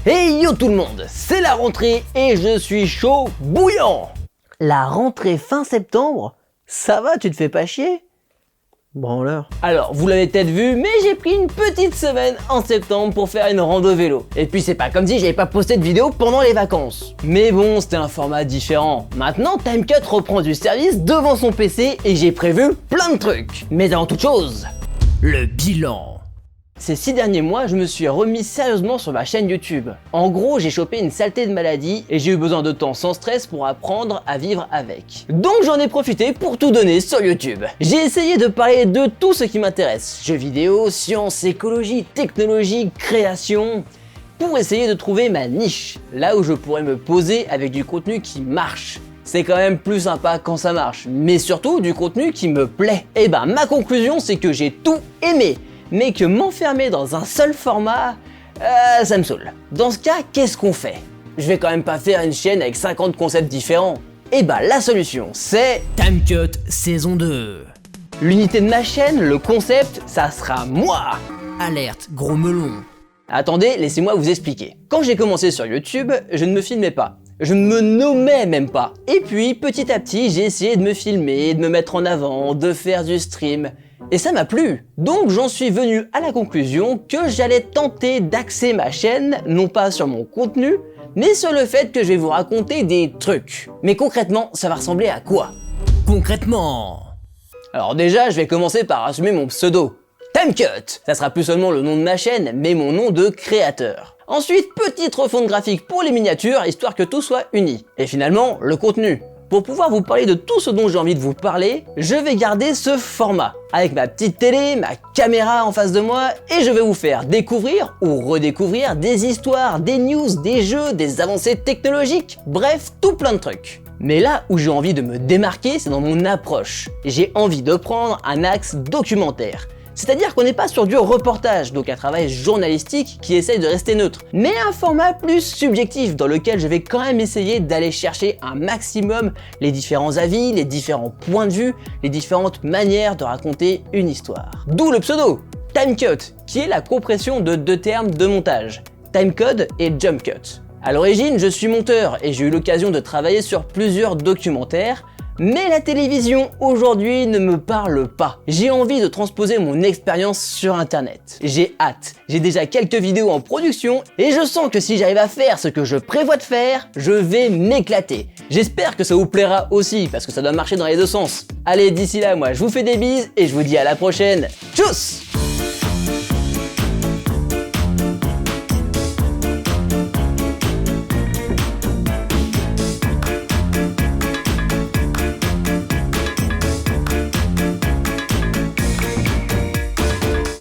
Hey yo tout le monde, c'est la rentrée et je suis chaud bouillant. La rentrée fin septembre? Ça va, tu te fais pas chier? Branleur. Alors, vous l'avez peut-être vu, mais j'ai pris une petite semaine en septembre pour faire une rando vélo. Et puis c'est pas comme si j'avais pas posté de vidéo pendant les vacances. Mais bon, c'était un format différent. Maintenant, TimeCut reprend du service devant son PC et j'ai prévu plein de trucs. Mais avant toute chose, le bilan. Ces 6 derniers mois, je me suis remis sérieusement sur ma chaîne YouTube. En gros, j'ai chopé une saleté de maladie et j'ai eu besoin de temps sans stress pour apprendre à vivre avec. Donc j'en ai profité pour tout donner sur YouTube. J'ai essayé de parler de tout ce qui m'intéresse. Jeux vidéo, sciences, écologie, technologie, création, pour essayer de trouver ma niche, là où je pourrais me poser avec du contenu qui marche. C'est quand même plus sympa quand ça marche, mais surtout du contenu qui me plaît. Et ben ma conclusion, c'est que j'ai tout aimé, mais que m'enfermer dans un seul format, ça me saoule. Dans ce cas, qu'est-ce qu'on fait? Je vais quand même pas faire une chaîne avec 50 concepts différents. Et bah la solution, c'est TimeCut saison 2. L'unité de ma chaîne, le concept, ça sera moi. Alerte, gros melon. Attendez, laissez-moi vous expliquer. Quand j'ai commencé sur YouTube, je ne me filmais pas. Je ne me nommais même pas. Et puis, petit à petit, j'ai essayé de me filmer, de me mettre en avant, de faire du stream. Et ça m'a plu. Donc j'en suis venu à la conclusion que j'allais tenter d'axer ma chaîne, non pas sur mon contenu, mais sur le fait que je vais vous raconter des trucs. Mais concrètement, ça va ressembler à quoi? Concrètement. Alors déjà, je vais commencer par assumer mon pseudo. TimeCut. Ça sera plus seulement le nom de ma chaîne, mais mon nom de créateur. Ensuite, petite refonte graphique pour les miniatures, histoire que tout soit uni. Et finalement, le contenu. Pour pouvoir vous parler de tout ce dont j'ai envie de vous parler, je vais garder ce format, avec ma petite télé, ma caméra en face de moi, et je vais vous faire découvrir ou redécouvrir des histoires, des news, des jeux, des avancées technologiques, bref, tout plein de trucs. Mais là où j'ai envie de me démarquer, c'est dans mon approche. J'ai envie de prendre un axe documentaire. C'est-à-dire qu'on n'est pas sur du reportage, donc un travail journalistique qui essaye de rester neutre, mais un format plus subjectif dans lequel je vais quand même essayer d'aller chercher un maximum les différents avis, les différents points de vue, les différentes manières de raconter une histoire. D'où le pseudo, TimeCut, qui est la compression de deux termes de montage, timecode et jumpcut. À l'origine, je suis monteur et j'ai eu l'occasion de travailler sur plusieurs documentaires, mais la télévision aujourd'hui ne me parle pas. J'ai envie de transposer mon expérience sur internet. J'ai hâte. J'ai déjà quelques vidéos en production et je sens que si j'arrive à faire ce que je prévois de faire, je vais m'éclater. J'espère que ça vous plaira aussi parce que ça doit marcher dans les deux sens. Allez, d'ici là, moi je vous fais des bises et je vous dis à la prochaine. Tchuss!